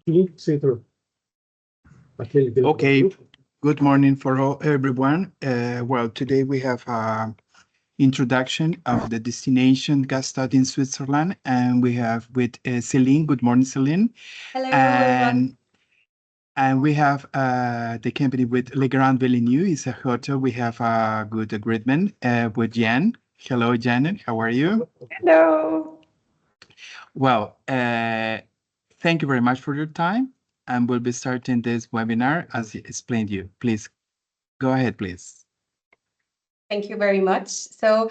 Okay, good morning for everyone. Well, today we have introduction of the destination Gstaad in Switzerland, and we have with Celine. Good morning, Celine. Hello, everyone. And we have the company with Le Grand Bellevue. It's a hotel. We have a good agreement with Jeanne. Hello, Jeanne. How are you? Hello. Well, thank you very much for your time. And we'll be starting this webinar as explained to you. Please go ahead, please. Thank you very much. So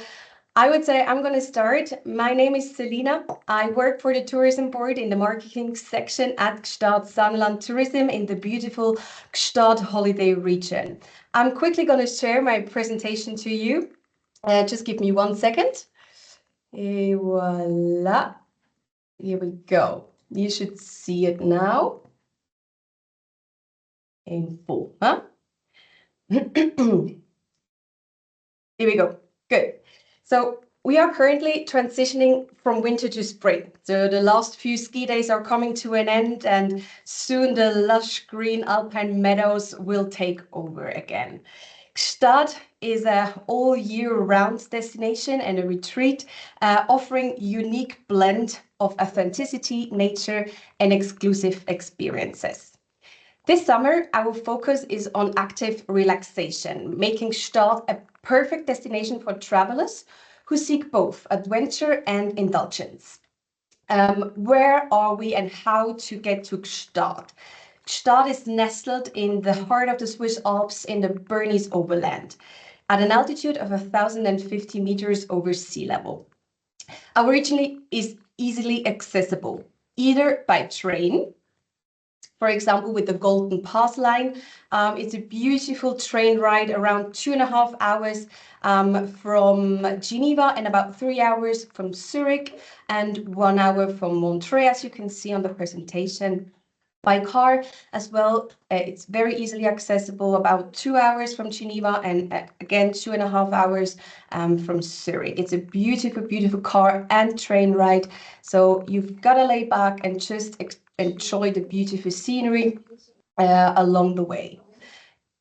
I would say I'm going to start. My name is Selina. I work for the tourism board in the marketing section at Gstaad Saarland Tourism in the beautiful Gstaad holiday region. I'm quickly going to share my presentation to you. Just give me 1 second. Et voila. Here we go. You should see it now. In full, huh? Here we go. Good. So we are currently transitioning from winter to spring. So the last few ski days are coming to an end, and soon the lush green alpine meadows will take over again. Gstaad is an all-year-round destination and a retreat offering unique blend of authenticity, nature, and exclusive experiences. This summer, our focus is on active relaxation, making Gstaad a perfect destination for travelers who seek both adventure and indulgence. Where are we and how to get to Gstaad? Gstaad is nestled in the heart of the Swiss Alps in the Bernese Oberland, at an altitude of 1,050 meters over sea level. Our region is easily accessible, either by train, for example, with the Golden Pass line. It's a beautiful train ride, around 2.5 hours from Geneva and about 3 hours from Zurich and 1 hour from Montreux, as you can see on the presentation. By car as well, it's very easily accessible, about 2 hours from Geneva and again 2.5 hours from Zurich. It's a beautiful, beautiful car and train ride. So you've got to lay back and just enjoy the beautiful scenery along the way.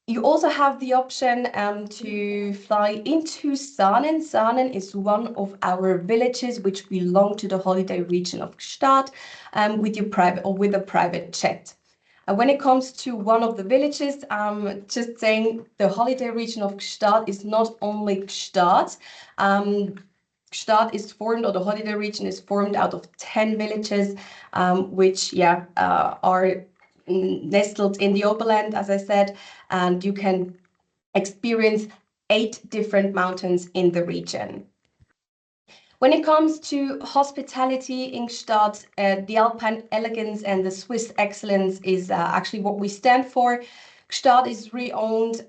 You also have the option to fly into Saanen. Saanen is one of our villages which belong to the holiday region of Gstaad with a private jet. When it comes to one of the villages, just saying the holiday region of Gstaad is not only Gstaad. Gstaad is formed, or the holiday region is formed out of 10 villages, which are nestled in the Oberland, as I said, and you can experience 8 different mountains in the region. When it comes to hospitality in Gstaad, the Alpine elegance and the Swiss excellence is actually what we stand for. Gstaad is renowned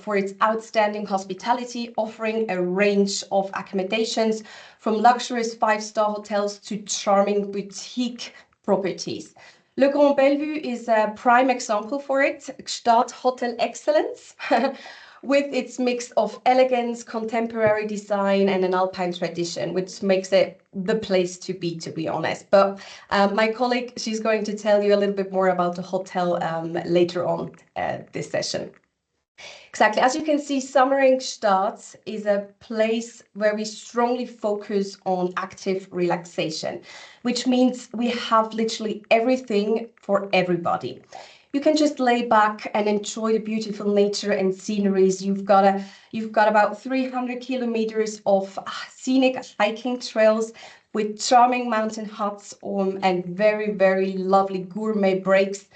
for its outstanding hospitality, offering a range of accommodations from luxurious 5-star hotels to charming boutique properties. Le Grand Bellevue is a prime example for it. Gstaad Hotel Excellence, with its mix of elegance, contemporary design, and an Alpine tradition, which makes it the place to be honest. But my colleague, she's going to tell you a little bit more about the hotel later on this session. Exactly. As you can see, summer in Gstaad is a place where we strongly focus on active relaxation, which means we have literally everything for everybody. You can just lay back and enjoy the beautiful nature and sceneries. You've got about 300 kilometers of scenic hiking trails with charming mountain huts and very, very lovely gourmet breaks,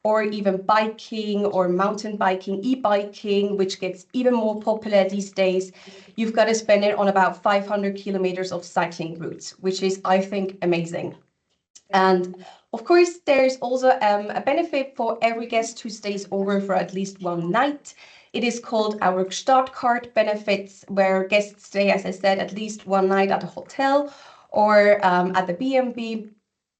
or even biking or mountain biking, e-biking, which gets even more popular these days. You've got to spend it on about 500 kilometers of cycling routes, which is, I think, amazing. And of course, there's also a benefit for every guest who stays over for at least 1 night. It is called our Gstaad card benefits, where guests stay, as I said, at least 1 night at a hotel or at the B&B.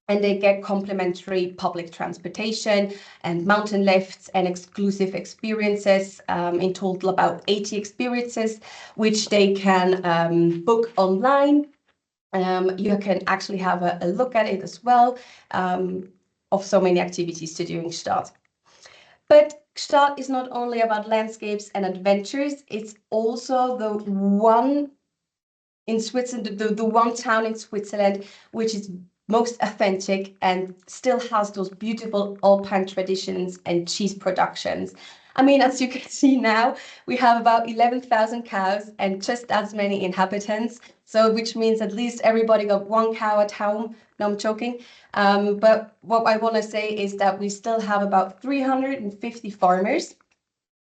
And they get complimentary public transportation and mountain lifts and exclusive experiences, in total about 80 experiences, which they can book online. You can actually have a look at it as well. of so many activities to do in Gstaad. But Gstaad is not only about landscapes and adventures, it's also the one in Switzerland, the one town in Switzerland which is most authentic and still has those beautiful alpine traditions and cheese productions. I mean, as you can see now, we have about 11,000 cows and just as many inhabitants. So, which means at least everybody got one cow at home. No, I'm joking. But what I want to say is that we still have about 350 farmers,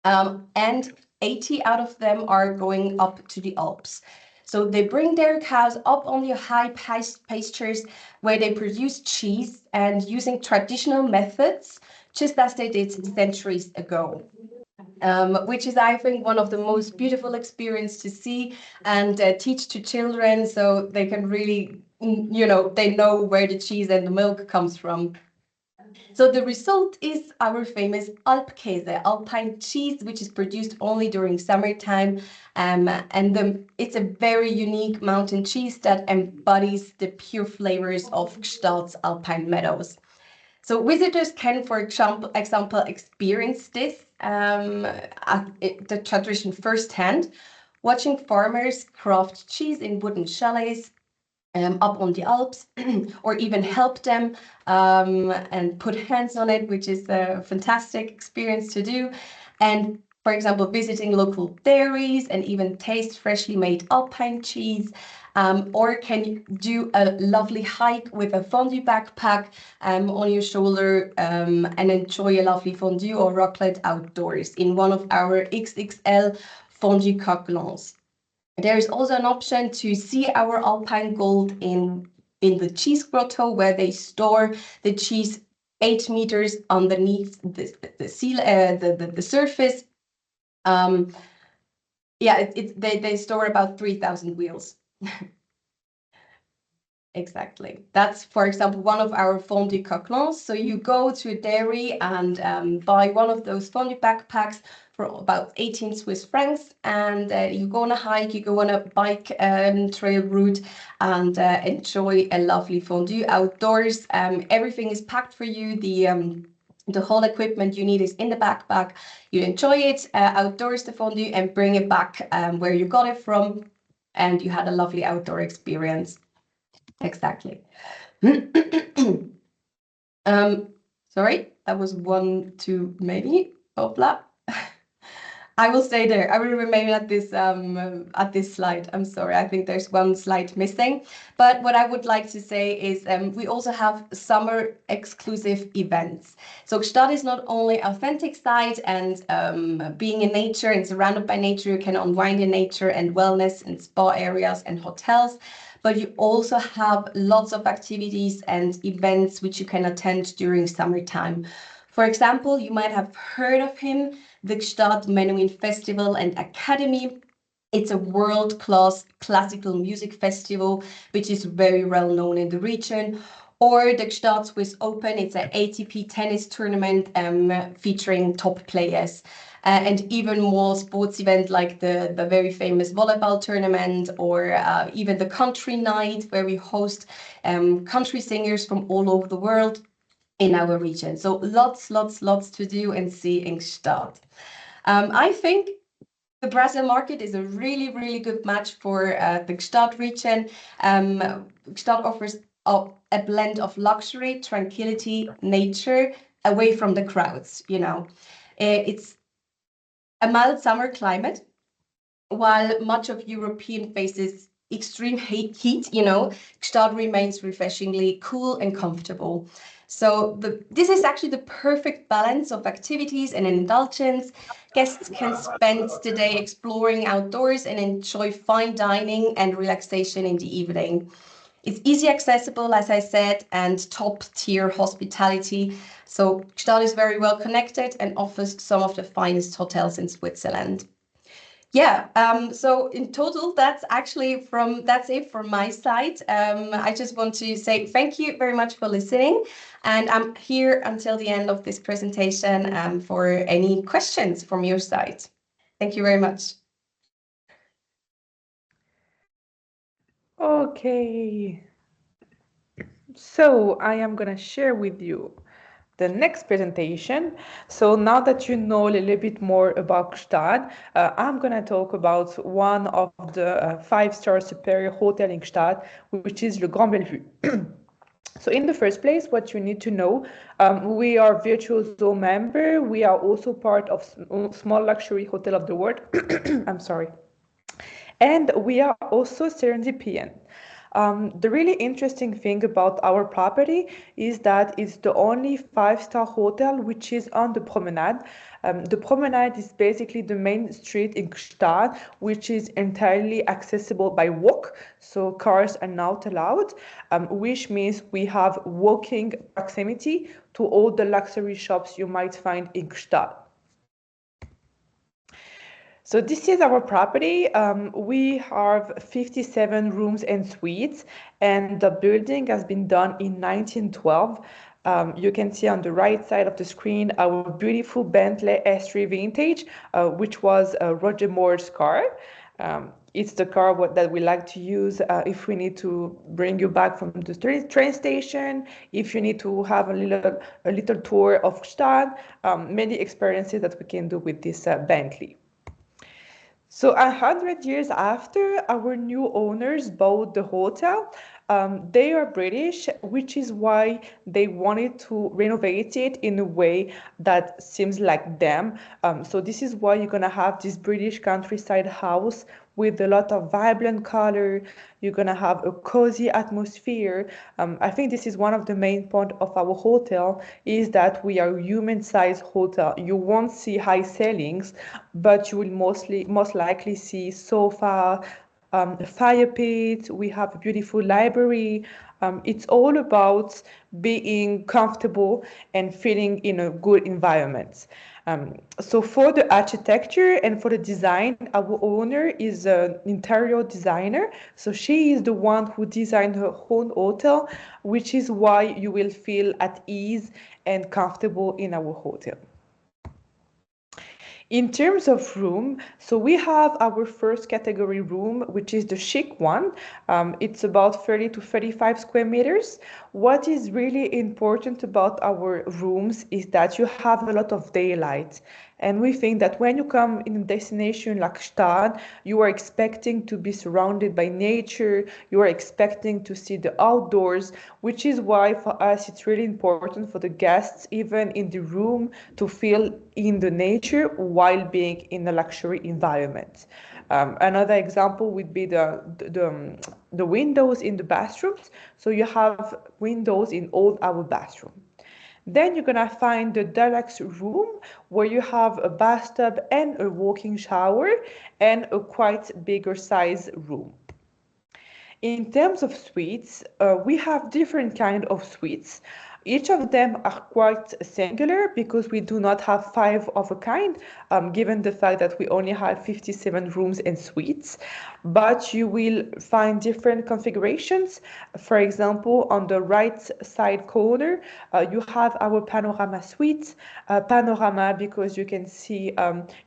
and 80 out of them are going up to the Alps. So they bring their cows up on the high pastures where they produce cheese and using traditional methods, just as they did centuries ago. Which is, I think, one of the most beautiful experience to see and teach to children so they can really, they know where the cheese and the milk comes from. So the result is our famous Alpkäse, Alpine cheese, which is produced only during summertime. It's a very unique mountain cheese that embodies the pure flavors of Gstaad's alpine meadows. So visitors can, for example, experience this, the tradition firsthand, watching farmers craft cheese in wooden chalets up on the Alps, or even help them and put hands on it, which is a fantastic experience to do. And for example, visiting local dairies and even taste freshly made alpine cheese. Or can you do a lovely hike with a fondue backpack on your shoulder and enjoy a lovely fondue or raclette outdoors in one of our XXL fondue coquelins. There is also an option to see our alpine gold in the cheese grotto, where they store the cheese 8 meters underneath the surface. They store about 3,000 wheels. Exactly. That's, for example, one of our fondue coquelins. So you go to a dairy and buy one of those fondue backpacks for about 18 Swiss francs, and you go on a hike, you go on a bike trail route and enjoy a lovely fondue outdoors. Everything is packed for you. The whole equipment you need is in the backpack. You enjoy it outdoors, the fondue, and bring it back where you got it from, and you had a lovely outdoor experience. Exactly. Sorry, that was one too many. Hopla. I will stay there. I will remain at this slide. I'm sorry, I think there's one slide missing. But what I would like to say is we also have summer exclusive events. So Gstaad is not only authentic site and being in nature and surrounded by nature, you can unwind in nature and wellness and spa areas and hotels. But you also have lots of activities and events which you can attend during summertime. For example, you might have heard of him, the Gstaad Menuhin Festival and Academy. It's a world-class classical music festival, which is very well known in the region. Or the Gstaad Swiss Open, it's an ATP tennis tournament featuring top players. And even more sports events like the very famous volleyball tournament, or even the country night, where we host country singers from all over the world in our region. So lots to do and see in Gstaad. I think the Brazil market is a really good match for the Gstaad region. Gstaad offers a blend of luxury, tranquility, nature, away from the crowds, It's a mild summer climate, while much of European faces extreme heat, Gstaad remains refreshingly cool and comfortable. So this is actually the perfect balance of activities and indulgence. Guests can spend the day exploring outdoors and enjoy fine dining and relaxation in the evening. It's easy accessible, as I said, and top-tier hospitality. So Gstaad is very well connected and offers some of the finest hotels in Switzerland. Yeah, so in total, that's it from my side. I just want to say thank you very much for listening, and I'm here until the end of this presentation for any questions from your side. Thank you very much. Okay. So I am going to share with you the next presentation. So now that you know a little bit more about Gstaad, I'm going to talk about one of the five-star superior hotel in Gstaad, which is the Grand Bellevue. So in the first place, what you need to know, we are Virtuoso member. We are also part of Small Luxury Hotel of the World. I'm sorry. And we are also Serendipian. The really interesting thing about our property is that it's the only five-star hotel which is on the promenade. The promenade is basically the main street in Gstaad, which is entirely accessible by walk, so cars are not allowed, which means we have walking proximity to all the luxury shops you might find in Gstaad. So this is our property. We have 57 rooms and suites, and the building has been done in 1912. You can see on the right side of the screen our beautiful Bentley S3 Vintage, which was Roger Moore's car. It's the car that we like to use if we need to bring you back from the train station, if you need to have a little tour of Gstaad, many experiences that we can do with this Bentley. So 100 years after our new owners bought the hotel, they are British, which is why they wanted to renovate it in a way that seems like them. So this is why you're gonna have this British countryside house with a lot of vibrant color. You're gonna have a cozy atmosphere. I think this is one of the main points of our hotel is that we are a human-sized hotel. You won't see high ceilings, but you will most likely see sofa, fire pit. We have a beautiful library. It's all about being comfortable and feeling in a good environment. So for the architecture and for the design, our owner is an interior designer. So she is the one who designed her own hotel, which is why you will feel at ease and comfortable in our hotel. In terms of room, so we have our first category room, which is the chic one. It's about 30 to 35 square meters. What is really important about our rooms is that you have a lot of daylight. And we think that when you come in a destination like Gstaad, you are expecting to be surrounded by nature, you are expecting to see the outdoors, which is why for us it's really important for the guests, even in the room, to feel in the nature while being in a luxury environment. Another example would be the windows in the bathrooms. So you have windows in all our bathrooms. Then you're gonna find the deluxe room where you have a bathtub and a walk-in shower and a quite bigger size room. In terms of suites, we have different kind of suites. Each of them are quite singular because we do not have 5 of a kind, given the fact that we only have 57 rooms and suites. But you will find different configurations. For example, on the right side corner, you have our panorama suite. Panorama because you can see,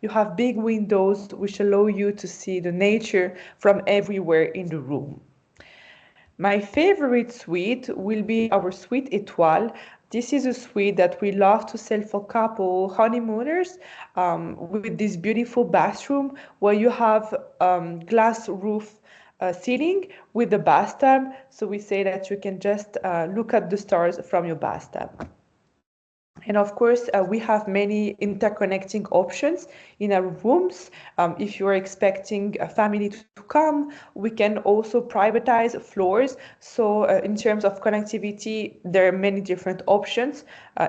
you have big windows which allow you to see the nature from everywhere in the room. My favorite suite will be our suite Étoile. This is a suite that we love to sell for couple honeymooners with this beautiful bathroom where you have glass roof ceiling with the bathtub. So we say that you can just look at the stars from your bathtub. And of course, we have many interconnecting options in our rooms. If you're expecting a family to come, we can also privatize floors. So in terms of connectivity, there are many different options,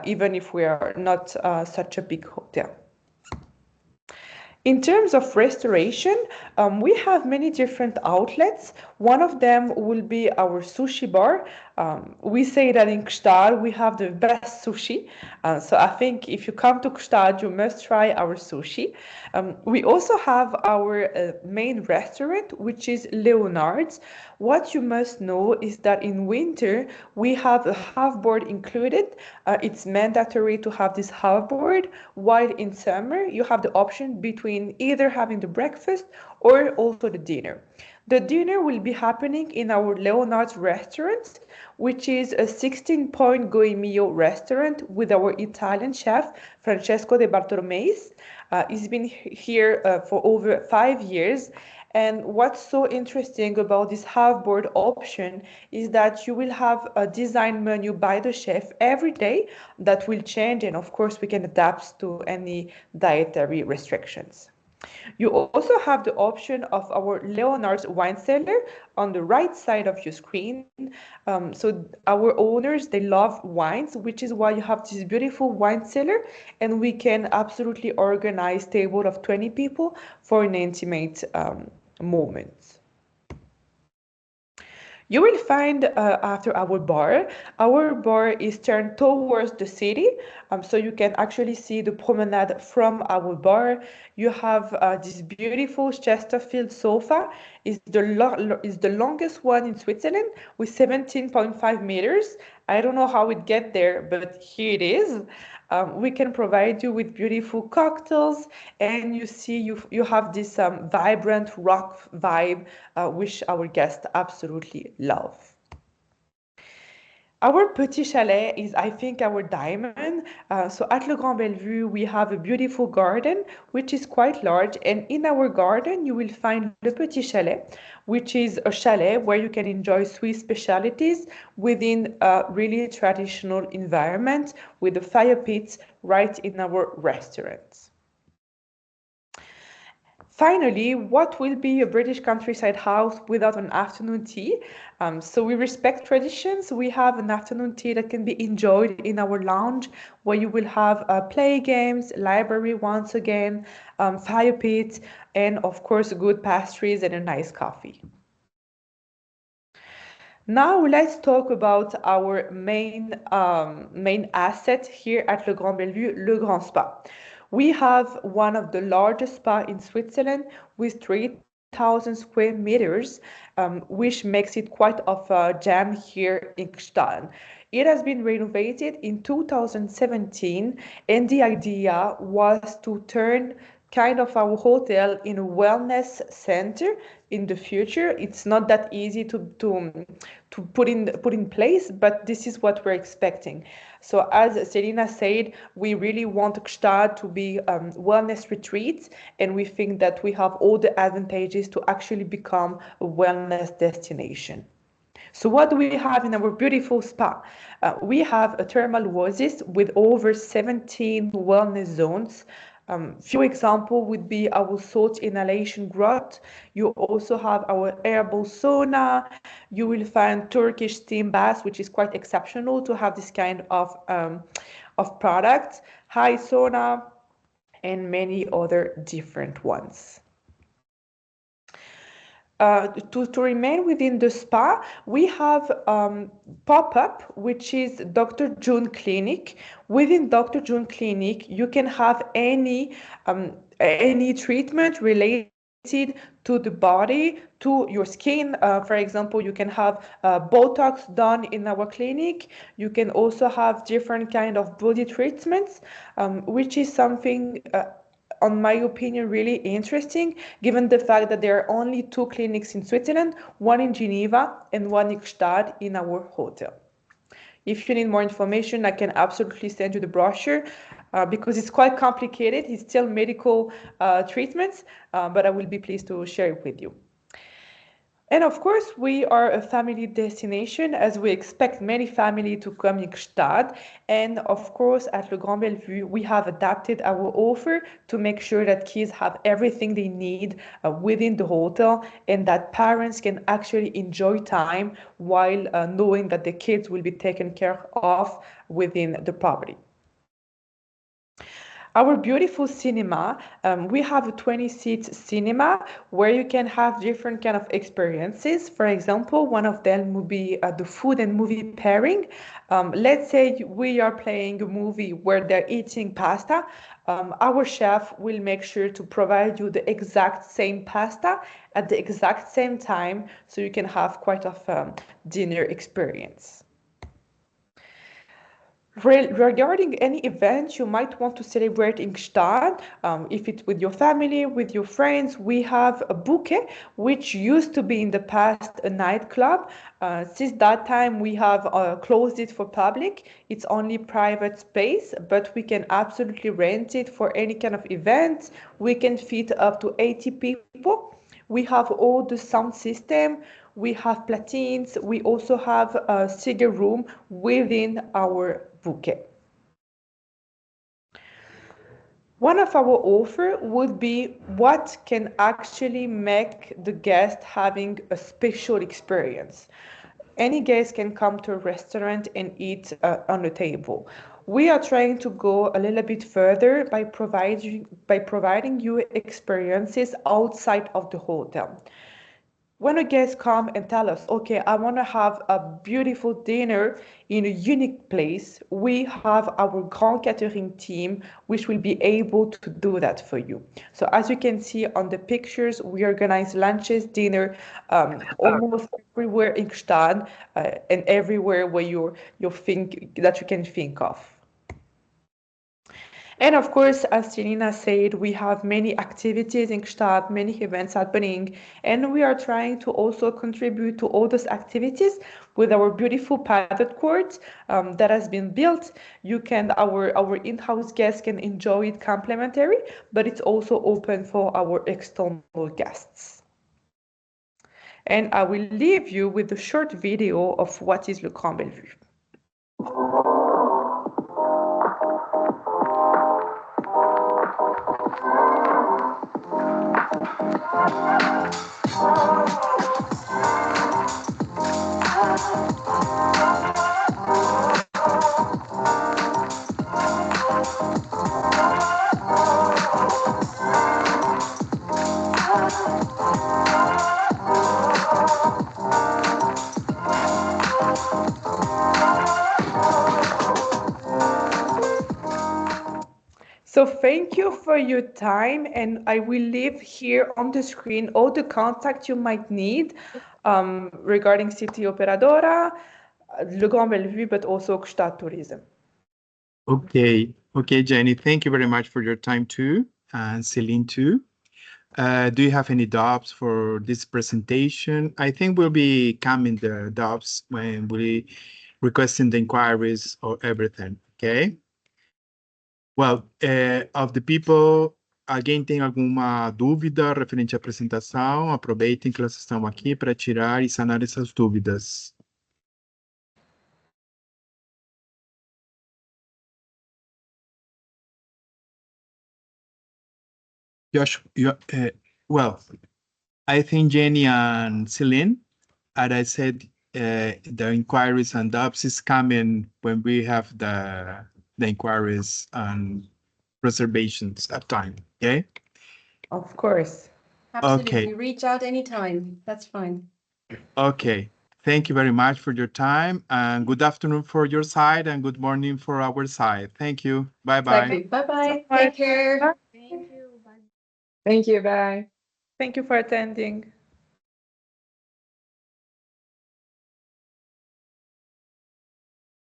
even if we are not such a big hotel. In terms of restoration, we have many different outlets. One of them will be our sushi bar. We say that in Gstaad we have the best sushi. So I think if you come to Gstaad, you must try our sushi. We also have our main restaurant, which is Leonard's. What you must know is that in winter, we have a half-board included. It's mandatory to have this half-board, while in summer, you have the option between either having the breakfast or also the dinner. The dinner will be happening in our Leonard's restaurant, which is a 16-point Goemio restaurant with our Italian chef, Francesco De Bartolomeis. He's been here for over 5 years. And what's so interesting about this half-board option is that you will have a design menu by the chef every day that will change, and of course we can adapt to any dietary restrictions. You also have the option of our Leonard's wine cellar on the right side of your screen. So our owners, they love wines, which is why you have this beautiful wine cellar, and we can absolutely organize table of 20 people for an intimate moment. You will find after our bar is turned towards the city, so you can actually see the promenade from our bar. You have this beautiful Chesterfield sofa. Is the longest one in Switzerland with 17.5 meters. I don't know how it get there, but here it is. We can provide you with beautiful cocktails, and you have this vibrant rock vibe, which our guests absolutely love. Our petit chalet is, I think, our diamond. So at Le Grand Bellevue, we have a beautiful garden, which is quite large. And in our garden, you will find Le Petit Chalet, which is a chalet where you can enjoy Swiss specialties within a really traditional environment with a fire pit right in our restaurants. Finally, what will be a British countryside house without an afternoon tea? So we respect traditions. We have an afternoon tea that can be enjoyed in our lounge, where you will have play games, library once again, fire pit, and of course good pastries and a nice coffee. Now let's talk about our main asset here at Le Grand Bellevue, Le Grand Spa. We have one of the largest spa in Switzerland with 3,000 square meters, which makes it quite of a gem here in Gstaad. It has been renovated in 2017, and the idea was to turn kind of our hotel in a wellness center in the future. It's not that easy to put in place, but this is what we're expecting. So as Selina said, we really want Gstaad to be wellness retreats, and we think that we have all the advantages to actually become a wellness destination. So what do we have in our beautiful spa? We have a thermal oasis with over 17 wellness zones. Few examples would be our salt inhalation grot. You also have our herbal sauna. You will find Turkish steam baths, which is quite exceptional to have this kind of products, high sauna, and many other different ones. To remain within the spa, we have pop-up, which is Dr. June Clinic. Within Dr. June Clinic, you can have any treatment related to the body, to your skin. For example, you can have Botox done in our clinic. You can also have different kind of body treatments, which is something on my opinion, really interesting, given the fact that there are only 2 clinics in Switzerland, one in Geneva and one in Gstaad in our hotel. If you need more information, I can absolutely send you the brochure because it's quite complicated. It's still medical treatments, but I will be pleased to share it with you. And of course, we are a family destination, as we expect many families to come in Gstaad. And of course, at Le Grand Bellevue, we have adapted our offer to make sure that kids have everything they need within the hotel, and that parents can actually enjoy time while knowing that the kids will be taken care of within the property. Our beautiful cinema, we have a 20-seat cinema where you can have different kind of experiences. For example, one of them would be the food and movie pairing. Let's say we are playing a movie where they're eating pasta. Our chef will make sure to provide you the exact same pasta at the exact same time, so you can have quite a dinner experience. Regarding any event you might want to celebrate in Gstaad, if it's with your family, with your friends, we have a bouquet, which used to be in the past a nightclub. Since that time, we have closed it for public. It's only private space, but we can absolutely rent it for any kind of event. We can fit up to 80 people. We have all the sound system. We have platines. We also have a cigar room within our bouquet. One of our offer would be what can actually make the guest having a special experience. Any guest can come to a restaurant and eat on the table. We are trying to go a little bit further by providing you experiences outside of the hotel. When a guest come and tell us, okay, I want to have a beautiful dinner in a unique place, we have our grand catering team, which will be able to do that for you. So as you can see on the pictures, we organize lunches, dinner, almost everywhere in Gstaad, and everywhere where you think that you can think of. And of course, as Selina said, we have many activities in Gstaad, many events happening, and we are trying to also contribute to all those activities with our beautiful padded court that has been built. Our in-house guests can enjoy it complimentary, but it's also open for our external guests. And I will leave you with a short video of what is Le Grand Bellevue. So thank you for your time, and I will leave here on the screen all the contacts you might need regarding City Operadora, Le Grand Bellevue, but also Gstaad Tourism. Okay, Jenny, thank you very much for your time too, and Celine too. Do you have any doubts for this presentation? I think we'll be coming the doubts when we requesting the inquiries or everything, okay? Well, of the people, alguém tem alguma dúvida referente à apresentação? Aproveitem que elas estão aqui para tirar e sanar essas dúvidas. Well, I think Jenny and Celine, as I said, the inquiries and doubts is coming when we have the inquiries and reservations at time, okay? Of course. Absolutely. Okay. Reach out anytime. That's fine. Okay. Thank you very much for your time, and good afternoon for your side and good morning for our side. Thank you. Bye-bye. Bye-bye. Take care. Thank you. Bye. Thank you. Bye. Thank you for attending.